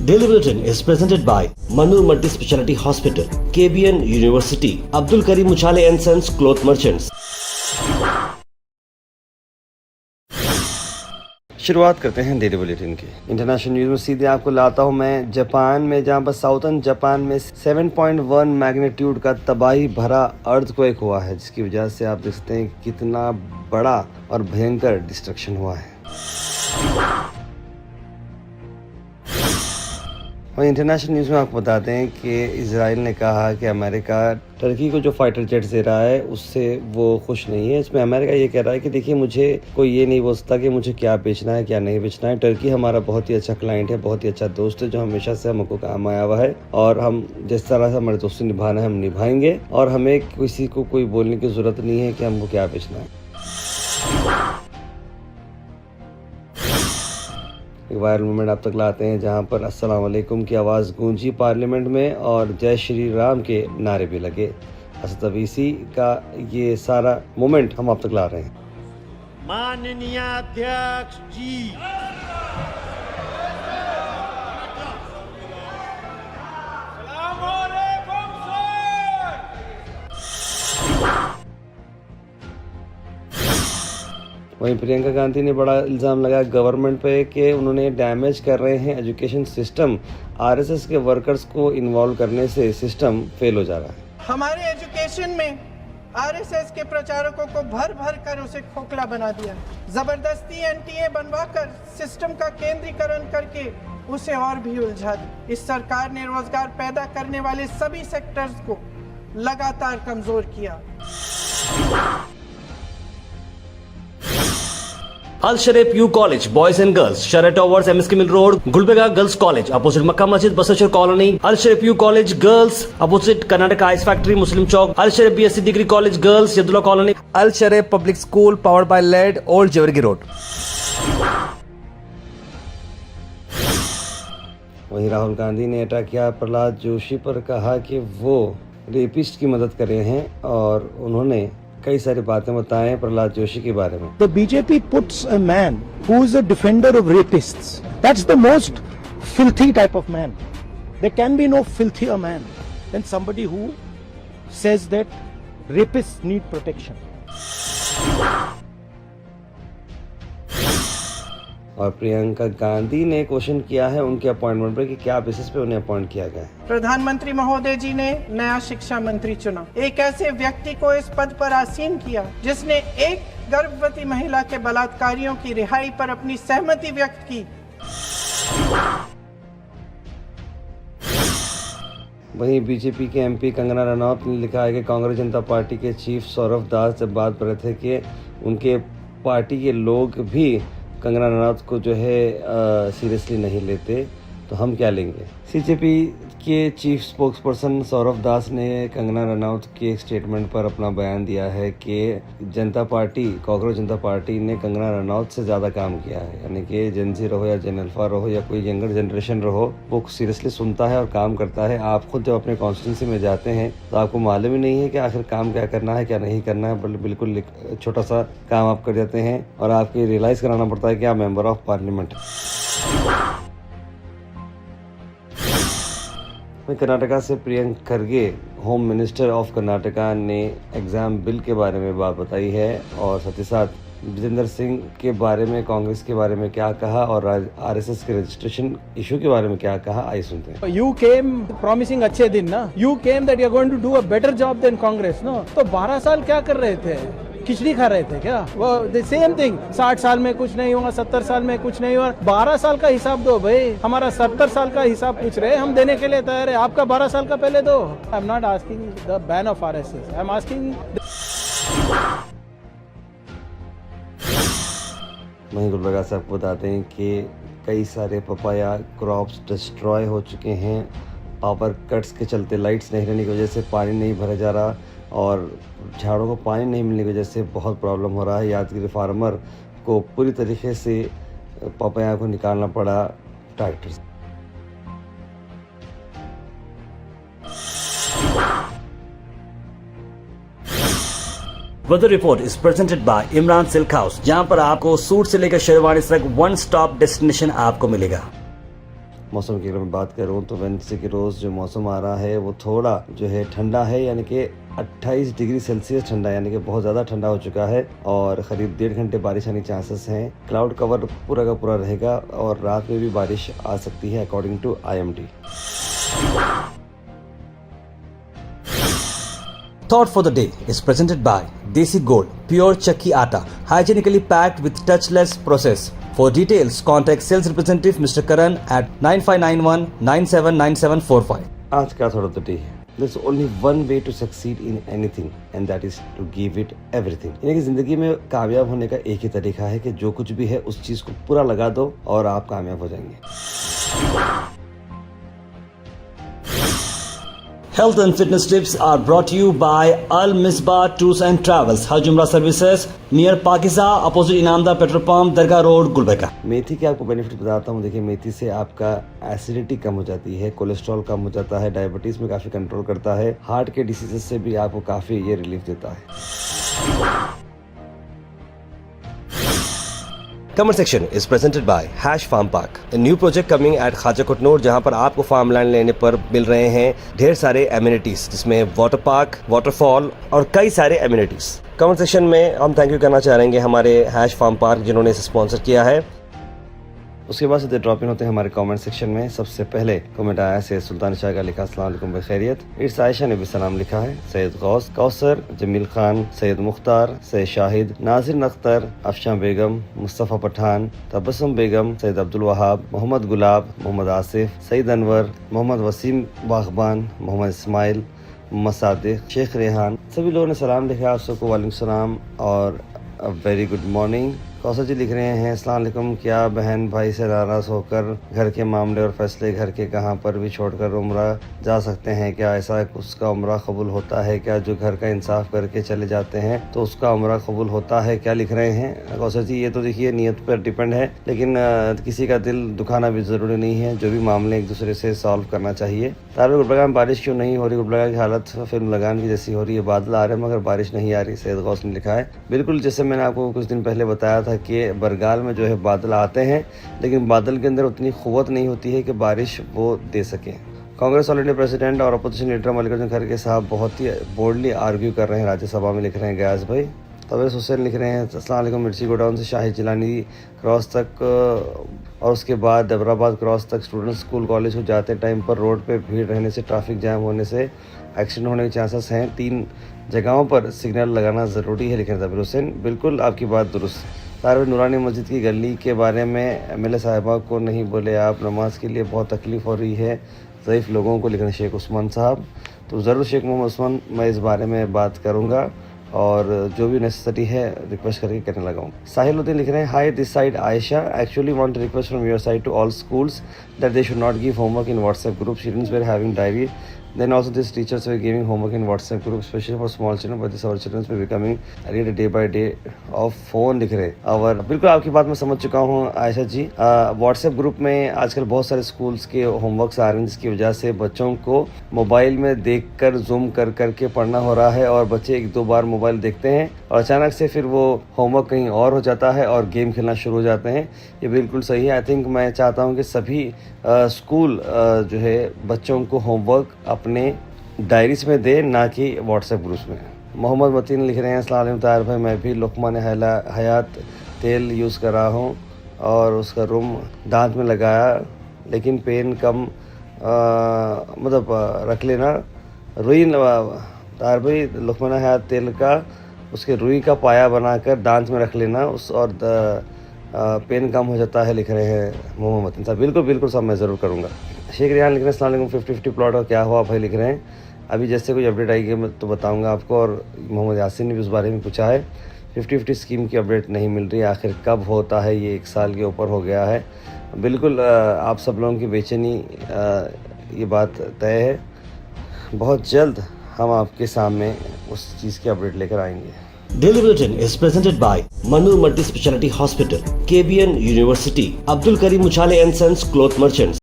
Daily Bulletin is presented by Manur Multi Speciality Hospital, KBN University, Abdul Karim Uchale and Sons Cloth Merchants. शुरुआत करते हैं daily bulletin की। International news में सीधे आपको लाता हूं मैं जापान में, जहां पर साउथर्न जापान में 7.1 मैग्नीट्यूड का तबाही भरा अर्थक्वेक हुआ है, जिसकी वजह से आप देख सकते हैं कितना बड़ा और भयंकर डिस्ट्रक्शन हुआ है। और इंटरनेशनल न्यूज़ में आपको बताते हैं कि इजराइल ने कहा कि अमेरिका टर्की को जो फाइटर जेट्स दे रहा है उससे वो खुश नहीं है। इसमें अमेरिका ये कह रहा है कि देखिए, मुझे कोई ये नहीं बोल सकता कि मुझे क्या बेचना है क्या नहीं बेचना है। टर्की हमारा बहुत ही अच्छा क्लाइंट है, बहुत ही अच्छा दोस्त है, जो हमेशा से हमको काम आया हुआ है और हम जिस तरह से हमारे दोस्ती निभाना है हम निभाएंगे और हमें किसी को कोई बोलने की जरूरत नहीं है कि हमको क्या बेचना है। वायरल मूवमेंट आप तक लाते हैं, जहां पर अस्सलाम वालेकुम की आवाज़ गूंजी पार्लियामेंट में और जय श्री राम के नारे भी लगे। असद अवीसी का ये सारा मूवमेंट हम आप तक ला रहे हैं। माननीय अध्यक्ष जी, वहीं प्रियंका गांधी ने बड़ा इल्ज़ाम लगाया गवर्नमेंट पे कि उन्होंने डैमेज कर रहे हैं एजुकेशन सिस्टम। आरएसएस के वर्कर्स को इन्वॉल्व करने से सिस्टम फेल हो जा रहा है। हमारे एजुकेशन में आरएसएस के प्रचारकों को भर भर कर उसे खोखला बना दिया, जबरदस्ती एनटीए बनवाकर सिस्टम का केंद्रीकरण करके उसे और भी उलझा दिया। इस सरकार ने रोजगार पैदा करने वाले सभी सेक्टर्स को लगातार कमजोर किया। Al Sharif U College, Boys and Girls, Sheraton Towers, MSK Mill Road, Gulbega Girls College, opposite Makkah Masjid, Basashar Colony. Al Sharif U College Girls, opposite Karnataka Ice Factory, Muslim Chowk. Al Sharif BSc Degree College Girls, Yadullah Colony. Al Sharif Public School, powered by LED, Old Jawargi Road. वहीं राहुल गांधी ने attack किया प्रहलाद जोशी पर, कहा कि वो rapist की मदद कर रहे हैं और उन्होंने कई सारी बातें बताएं प्रहलाद जोशी के बारे में। The BJP puts a man who is a defender of rapists. That's the most filthy type of man. There can be no filthier man than somebody who says that rapists need protection. और प्रियंका गांधी ने question किया है उनके appointment पर कि क्या basis पे उन्हें अपॉइंट किया गया है। प्रधानमंत्री महोदय जी ने नया शिक्षा मंत्री चुना, एक ऐसे व्यक्ति को इस पद पर आसीन किया जिसने एक गर्भवती महिला के बलात्कारियों की रिहाई पर अपनी सहमति व्यक्त की। वहीं बीजेपी के एमपी कंगना रनौत ने लिखा है कि कांग्रेस जनता पार्टी के चीफ सौरभ दास जब बात कर रहे थे कि उनके पार्टी के लोग भी कंगना रनौत को जो है सीरियसली नहीं लेते, तो हम क्या लेंगे। सीजेपी के चीफ स्पोक्सपर्सन सौरभ दास ने कंगना रनौत के एक स्टेटमेंट पर अपना बयान दिया है कि जनता पार्टी, कांग्रेस जनता पार्टी ने कंगना रनौत से ज़्यादा काम किया है, यानी कि जेनजी रहो या जेन अल्फा रहो या कोई यंगर जनरेशन रहो, वो सीरियसली सुनता है और काम करता है। आप खुद जब अपने कॉन्स्टिट्यूंसी में जाते हैं तो आपको मालूम ही नहीं है कि आखिर काम क्या करना है क्या नहीं करना है, बिल्कुल छोटा सा काम आप कर जाते हैं और आपको रियलाइज़ कराना पड़ता है कि आप मेंबर ऑफ पार्लियामेंट हैं। कर्नाटका से Priyank Kharge, home minister of Karnataka, ने एग्ज़ाम बिल के बारे में बात बताई है और साथ ही साथ जितेंद्र सिंह के बारे में, कांग्रेस के बारे में क्या कहा और आरएसएस के रजिस्ट्रेशन इशू के बारे में क्या कहा, आइए सुनते हैं। You came promising अच्छे दिन ना, you came that you are going to do a better job than Congress, no? तो 12 साल क्या कर रहे थे? खिचड़ी खा रहे थे क्या? वो सेम थिंग, 60 साल में कुछ नहीं हुआ, 70 साल में कुछ नहीं हुआ। 12 साल का हिसाब दो भाई, हमारा 70 साल का हिसाब पूछ रहे हैं, हम देने के लिए तैयार है, आपका 12 साल का पहले दो। I am not asking the ban of RSS, I am asking. वहीं गुलबर्गा से आपको बताते हैं कि कई सारे पपाया क्रॉप्स डिस्ट्रॉय हो चुके हैं। पावर कट्स के चलते, लाइट्स नहीं रहने की वजह से पानी नहीं भरा जा रहा और झाड़ों को पानी नहीं मिलने की वजह से बहुत प्रॉब्लम हो रहा है। यादगिरी फार्मर को पूरी तरीके से पपाया को निकालना पड़ा ट्रैक्टर से। Weather report is presented by Imran silk house, जहां पर आपको सूट से लेकर शेरवानी तक वन स्टॉप डेस्टिनेशन आपको मिलेगा। मौसम की अगर मैं बात करूँ तो वेडनेसडे के रोज़ जो मौसम आ रहा है वो थोड़ा जो है ठंडा है, यानी कि 28 डिग्री सेल्सियस ठंडा, यानी कि बहुत ज़्यादा ठंडा हो चुका है और करीब 1.5 घंटे बारिश आने के चांसेस हैं। क्लाउड कवर पूरा का पूरा रहेगा और रात में भी बारिश आ सकती है according to IMD। Thought for the day is presented by Desi Gold, pure chakki atta, hygienically packed with touchless process. For details, contact sales representative Mr. Karan at 9591 979745. आज का थोड़ा तो डे है। There's only one way to succeed in anything and that is to give it everything। यानी कि जिंदगी में कामयाब होने का एक ही तरीका है कि जो कुछ भी है उस चीज को पूरा लगा दो और आप कामयाब हो जाएंगे। Health and fitness tips are brought to you by Al Misbah Tours and Travels, Hajj Umrah Services, near Pakiza, opposite Inamda Petrol Pump, Dargah Road, Gulbarga। मेथी के आपको बेनिफिट बताता हूँ। देखिए, मेथी से आपका एसिडिटी कम हो जाती है, कोलेस्ट्रॉल कम हो जाता है, डायबिटीज में काफी कंट्रोल करता है, हार्ट के डिसीजेस से भी आपको काफी ये रिलीफ देता है। Comment section is presented by Hash Farm Park, a new project coming at Khaja Kotnoor, जहां पर आपको फार्म लैंड लेने पर मिल रहे हैं ढेर सारे एमिनिटीज, जिसमें वाटर पार्क, वाटरफॉल और कई सारे एमिनिटीज। कमेंट सेक्शन में हम थैंक यू करना चाहेंगे हमारे हैश फार्म पार्क जिन्होंने इसे स्पॉन्सर किया है। उसके बाद सीधे ड्रॉप इन होते हैं हमारे कमेंट सेक्शन में। सबसे पहले कमेंट आया सैयद सुल्तान शाह का, लिखा अस्सलाम वालेकुम बखैरियत। इट्स आयशा ने भी सलाम लिखा है। सैयद गौस, कौसर, जमील खान, सैयद मुख्तार, सैयद शाहिद, नाजिर अख्तर, अफशां बेगम, मुस्तफ़ा पठान, तबस्सुम बेगम, सैयद अब्दुल वहाब, मोहम्मद गुलाब, मोहम्मद आसिफ, सईद अनवर, मोहम्मद वसीम बागबान, मोहम्मद इस्माइल, मोहम्मद सादिक, शेख रेहान, सभी लोगों ने सलाम लिखा। आप सबको वालेकुम सलाम और वेरी गुड मॉर्निंग। कौसर जी लिख रहे हैं अस्सलाम वालेकुम, क्या बहन भाई से नाराज़ होकर घर के मामले और फैसले घर के कहाँ पर भी छोड़कर उम्रा जा सकते हैं क्या? ऐसा उसका उम्रा कबूल होता है क्या? जो घर का इंसाफ करके चले जाते हैं तो उसका उम्रा कबूल होता है क्या? लिख रहे हैं कौसर जी। ये तो देखिए नियत पर डिपेंड है, लेकिन किसी का दिल दुखाना भी ज़रूरी नहीं है। जो भी मामले एक दूसरे से सॉल्व करना चाहिए। तारवे गुलबर्गा में बारिश क्यों नहीं हो रही? गुलबर्गा की हालत फिल्म लगान की जैसी हो रही है, बादल आ रहे हैं मगर बारिश नहीं आ रही। सैयद गौस ने लिखा है। बिल्कुल, जैसे मैंने आपको कुछ दिन पहले बताया था कि बरगाल में जो है बादल आते हैं, लेकिन बादल के अंदर उतनी क़ुव्वत नहीं होती है कि बारिश वो दे सकें। कांग्रेस ऑल इंडिया प्रेसिडेंट और अपोजिशन लीडर मल्लिकार्जुन खड़गे साहब बहुत ही बोल्डली आर्ग्यू कर रहे हैं राज्यसभा में, लिख रहे हैं गयास भाई। तवेस हुसैन लिख रहे हैं अस्सलाम वालेकुम, मिर्ची गोडाउन से शाहिद जिलानी क्रॉस तक और उसके बाद डबराबाद क्रॉस तक स्टूडेंट स्कूल कॉलेज को जाते टाइम पर रोड पे भीड़ रहने से, ट्रैफिक जैम होने से एक्सीडेंट होने के चांसेस हैं। 3 जगहों पर सिग्नल लगाना ज़रूरी है, लिख रहे हैं तवेस हुसैन। बिल्कुल आपकी बात दुरुस्त। तारवे नूरानी मस्जिद की गली के बारे में MLA साहिबा को नहीं बोले आप, नमाज के लिए बहुत तकलीफ़ हो रही है ज़ईफ़ लोगों को, लिख रहे हैं शेख उस्मान साहब। तो ज़रूर शेख मोहम्मद उस्मान, मैं इस बारे में बात करूँगा और जो भी नेसेसिटी है रिक्वेस्ट करके करने लगा हूँ। साहिल लिख रहे हैं hi this side Ayesha, actually want request from your side to all schools that they should not give homework in WhatsApp group. Students were having diary, then also these teachers were giving homework in WhatsApp group, especially for small children, but this our children were becoming read day by day of phone, लिख रहे और बिल्कुल आपकी बात मैं समझ चुका हूँ आयशा जी। WhatsApp ग्रुप में आजकल बहुत सारे स्कूल्स के होमवर्क्स आ रहे हैं, जिसकी वजह से बच्चों को मोबाइल में देखकर जूम कर करके पढ़ना हो रहा है और बच्चे 1-2 बार मोबाइल देखते हैं और अचानक से फिर वो होमवर्क कहीं और हो जाता है और गेम खेलना शुरू हो जाते हैं। ये बिल्कुल सही है। आई थिंक मैं चाहता हूँ कि सभी स्कूल जो है बच्चों को होमवर्क अपने डायरीज में दे, ना कि व्हाट्सएप ग्रुप्स में। मोहम्मद मतीन लिख रहे हैं अस्सलाम वालेकुम ताहिर भाई, मैं भी लुक़मान हयात तेल यूज़ कर रहा हूँ और उसका रूम दांत में लगाया, लेकिन पेन कम रख लेना। रुई ताहिर भाई लुक़मान हयात तेल का उसके रुई का पाया बनाकर दांत में रख लेना उस और पेन कम हो जाता है, लिख रहे हैं मोहम्मद मतीन साहब। बिल्कुल बिल्कुल साहब, मैं ज़रूर करूँगा। शेख रिहान लिख रहे हैं अस्सलाम वालेकुम, 50-50 प्लॉट और क्या हुआ भाई, लिख रहे हैं अभी जैसे कोई अपडेट आएगी मैं तो बताऊंगा आपको। और मोहम्मद यासिन ने भी उस बारे में पूछा है। 50-50 स्कीम की अपडेट नहीं मिल रही, आखिर कब होता है? ये 1 साल के ऊपर हो गया है। बिल्कुल आप सब लोगों की बेचैनी ये बात तय है। बहुत जल्द हम आपके सामने उस चीज़ की अपडेट लेकर आएंगे। Daily Bulletin is presented by Manur Multi Speciality Hospital, KBN University, Abdul Karim Muchale and Sons Cloth Merchants.